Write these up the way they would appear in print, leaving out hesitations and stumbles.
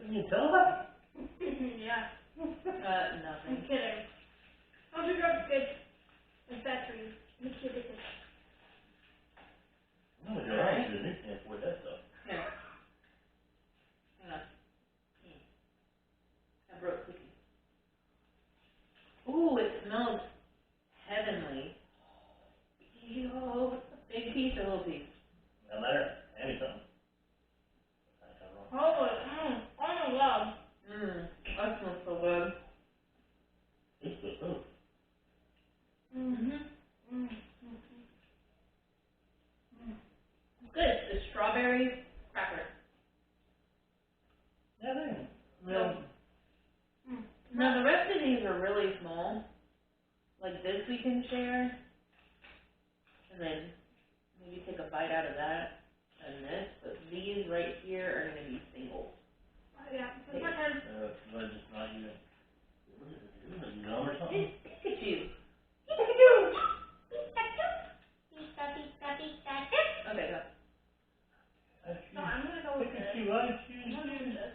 Can you tell us? Yeah. Nothing. I'm kidding. I'll figure out the kids and factories. The kids. No, but you're right. You can't afford that stuff. Here. Hang on. I broke cookies. Ooh, it smells heavenly. Yo, big piece or little piece? No matter. Hand me something. Oh my God. That smells so good. It's good food. Good. It's strawberry cracker. Yeah, they. No, the rest of these are really small. Like this we can share. And then maybe take a bite out of that and this. But these right here are going to be singles. Yeah. Just not even. What is it? Is it yum or something? It's Pikachu. Okay, go. No, I'm gonna go with this. Pikachu, I choose I'm gonna go with you. this.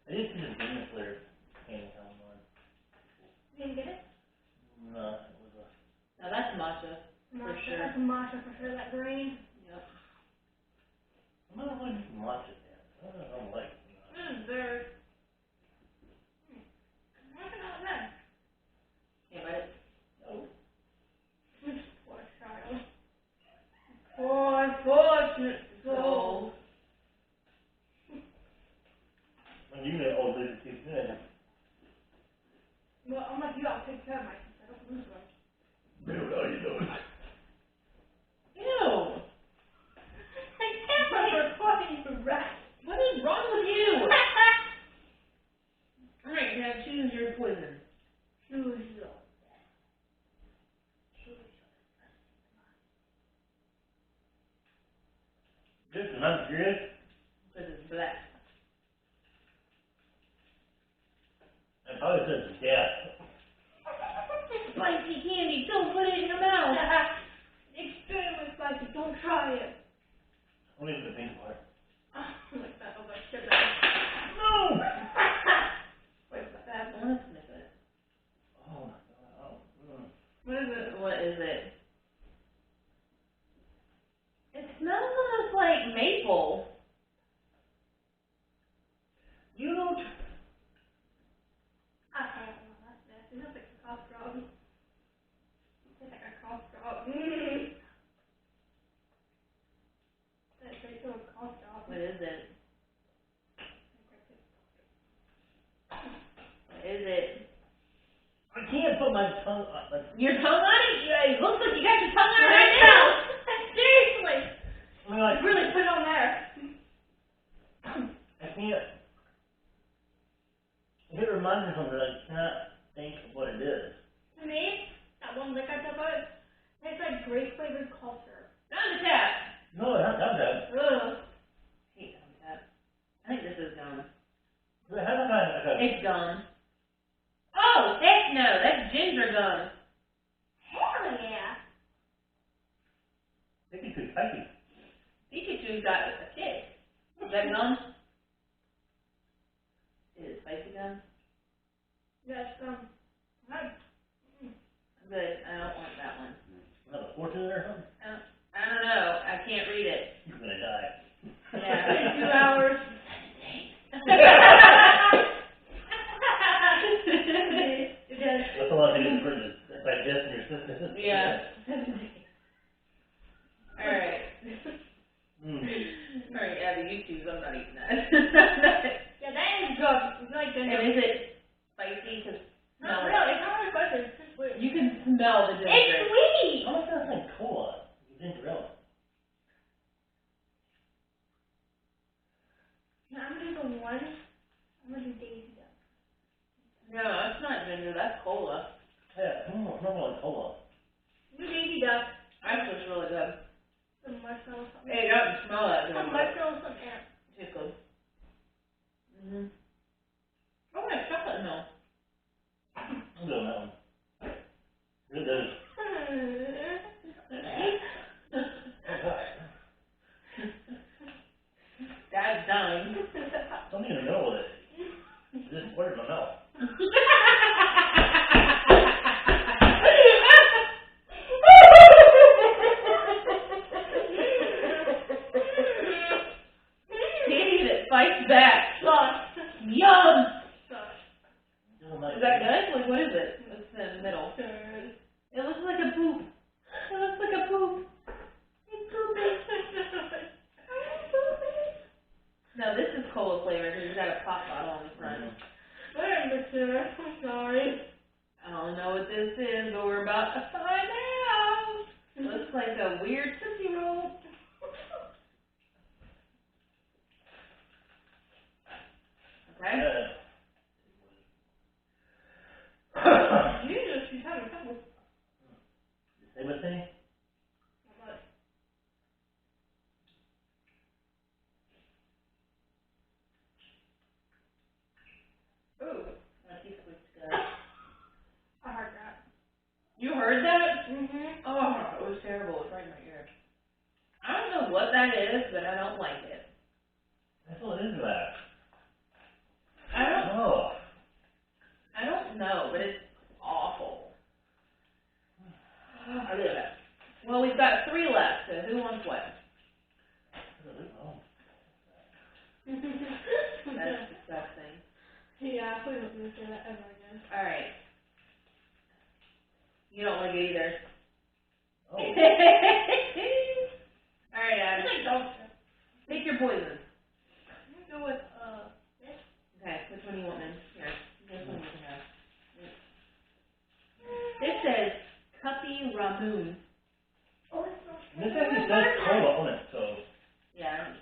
I didn't see the banana flare candy online. You didn't get it? No, it was a. Now that's matcha. For sure. That's matcha for sure, that green. Yep. I'm not like matcha then. I don't like it. Very. What's it not then? Yeah, but Oh. Poor child. Poor fortunate soul. When you get old, they keep doing it. Well, I'm like you, I'll take care of myself. I don't lose one. Dude, how you doing? ew. I can't believe you rat. What is wrong with you? Alright, now choose your poison. Choose yours. This is not good. Because it's black. I probably said death. Spicy candy, don't put it in your mouth. Extremely spicy, don't try it. Only for the pink part. Like that, oh my sugar. No! Wait, what's that? I want to sniff it. Oh my god. Oh. What is it? What is it? It smells almost like maple. You don't. Okay, no, that's nasty. It looks like a cough drop. It's like a cough drop. That's straight to a cough drop. What is it? What is it? I can't put my tongue on. Your tongue on it? Yeah, it looks like you got your tongue on it right now. Seriously! I mean, like, Really put it on there. I can't. It reminds me of something, I cannot think of what it is. To me, that one lick I took out, it's like grape flavored cough syrup. Not the tap. No, not that. Ugh. Hate on tap. I think this is gum. It has a kind of. It's gum. Oh, heck no, that's ginger gum. Hell yeah. Pikachu's spicy. Pikachu's got a kick. Is that gum? Is it spicy gum? Yes, Good, I don't want that one. Have a fortune there or something? I don't know, I can't read it. You're gonna die. Yeah. 2 hours. That's a lot of things for the digestion your system. Yeah. Alright. Alright, Abby, you choose, I'm not eating that. Yeah, that is good. It's like ginger. And is it spicy? Cause Not really, it's not really spicy, it's just sweet. you can smell the ginger. It's sweet! How much does that like cola? Ginger ale. Now I'm gonna go one. I'm gonna do Daisy Duck. No, that's not ginger, that's cola. Yeah, it's not like cola. Do Daisy Duck. Actually, it's really good. Some marshmallow, something. Hey, you don't smell that good. Some marshmallow, some air. It's good. Oh, yeah, chocolate milk. I'm good on that one. It is. time. Don't even know that. Just put it in my mouth. Candy that fights back. Sucks. Yum! Sucks. Is that good? Like, what is it? What's in the middle? Good. It looks like a poop. It looks like a poop. It's pooping. No, this is cola flavored because it's got a pop bottle on the front. I'm sorry. I don't know what this is, but we're about to find out. Looks like a weird Tootsie Roll. Okay. She's having trouble. Stay with me? Ooh, my teeth squeaked good. I heard that. You heard that? Mm-hmm. Oh, it was terrible. It was right in my ear. I don't know what that is, but I don't like it. What is that? I don't know, but it's awful. Well, we've got 3 left, so who wants what? That's disgusting. Yeah, please don't say that ever again. Alright. You don't like it either. Oh. Alright, Adam. Take your poison. I'm gonna go with, this. Okay, which one do you want, then? Here. This one you can have. This says Cuppy Ramoon. Oh, it's so This actually says cola on it, so. Yeah.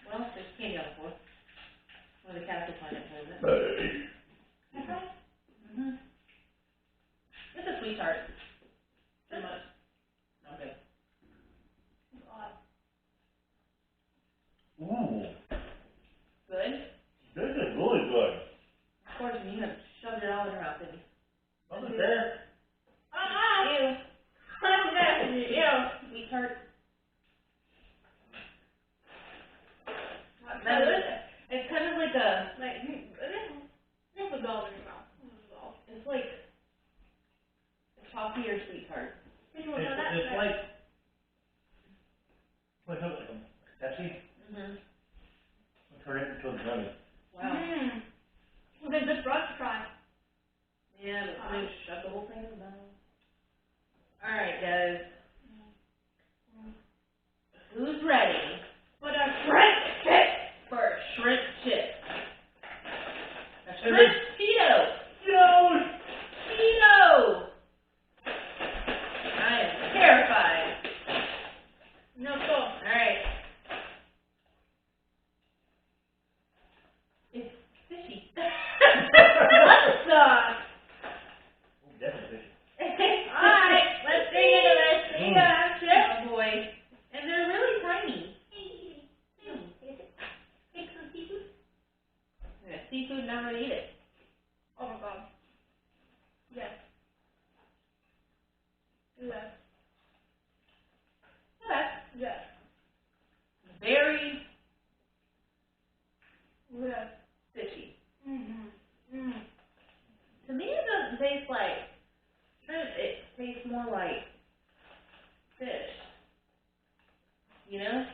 Well, there's candy on the floor. One of the cats will find it, isn't it? Okay. Mm-hmm. It's a sweetheart. Pretty much. Okay. Ooh. Good? This is really good. Of course, you have shoved it all in your mouth, didn't you? Wasn't there? Ew. That's nasty. Ew. Sweetheart. It's kind of like a, This is all in your mouth. This is all. it's like a toffee or sweetheart. Did you want to know that? It's like, what's up, like a Pepsi? Mm-hmm. Turn it into a gummy. Wow. Mmm. Well, then just brush try. Yeah, but then shove the whole thing in the mouth. Alright, guys. Who's ready But a shrimp chip. for a shrimp chip? A shrimp Cheeto! No! Cheeto! I am terrified. No, go. Alright. It's fishy. What the? Oh, definitely. Alright, let's dig into this. We got a chip, boy. And they're really tiny. Take some seafood. Yeah, seafood, not really eat it. Oh my god. Yes. Yes. Okay. Yes. Very Yes. fishy. Mm-hmm. To me, it doesn't taste like shrimp. It tastes more like fish. You know?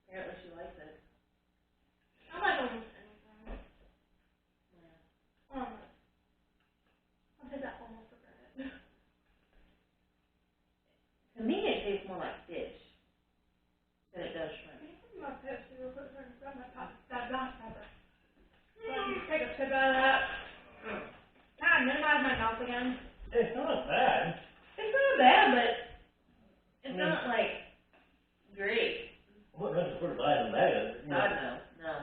Apparently she likes it. I like almost anything. Yeah. Almost. I'll take that almost for granted. To me, it tastes more like fish than it does shrimp. Can you give me my Pepsi real quick? So I can grab my pop, that Dr. Pepper. So I can take a sip out of that. Can I minimize my mouth again? It's not bad. It's not bad, but it's not like great. What makes it sort of buy in the bag of it? God, no.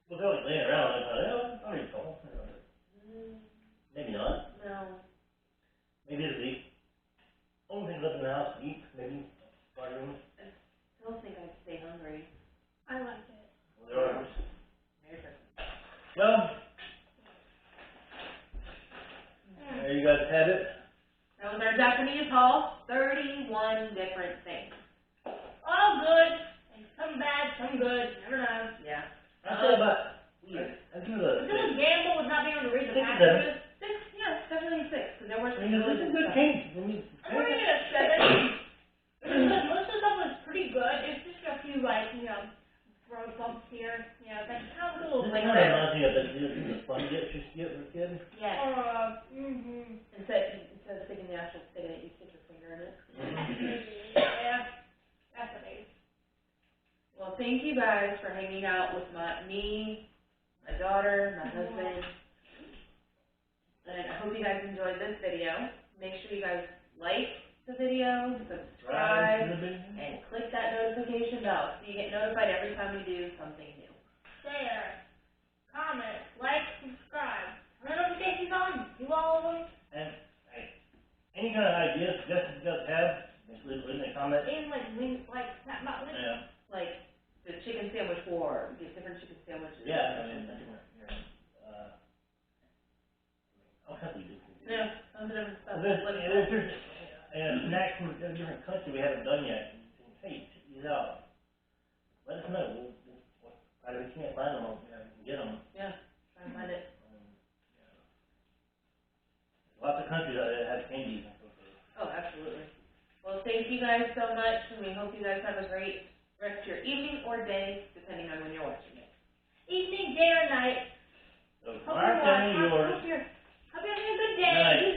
Look how it's laying around. I thought, oh, I'll eat some. Maybe not. No. Maybe it'll be. Only thing left in the house to eat, maybe. Party room. I still think I'd stay hungry. I like it. Well, there are. Merry Christmas. Well, there you guys have it. That was our Japanese haul. 31 different things. All good. And some bad, some good, never know. Yeah. I said about, Weird. I give it a It's a gamble with not being able to read the 6 or 7. packages. 6, yeah, definitely 6, because there were I some mean, really this is good good stuff. candy. I mean, I'm gonna give it a 7. Because most of the stuff was pretty good. It's just a few, like, you know, road bumps here. You know, that kind of a little this like kind of reminds me of the fun gifts you get for a kid. Yes. Mm-hmm. Instead of sticking the actual stick in it, you stick your finger in it. Yeah, that's amazing. Well, thank you guys for hanging out with me, my daughter, my husband. And I hope you guys enjoyed this video. Make sure you guys like the video, subscribe, and click that notification bell so you get notified every time we do something new. Share, comment, like, subscribe. Turn notifications on. Do all of them. And, hey, any kind of ideas, suggestions you guys have, just leave it in the comments. And like link, like not link. Yeah. Like the chicken sandwich war, we get different chicken sandwiches. Yeah, I mean, different, you know, all kinds of different. Yeah, tons of different stuff. If there's a snack from a different country we haven't done yet, and you think, hey, check these out, let us know. We'll try to, if we can't find them, we'll, you know, get them. Yeah, try and find it. Lots of countries out there that have candies and so forth. Oh, absolutely. Well, thank you guys so much, and we hope you guys have a great rest of your evening or day, depending on when you're watching it. Evening, day, or night. So, Hope Mark, tell me yours. Hope you're having a good day. Night.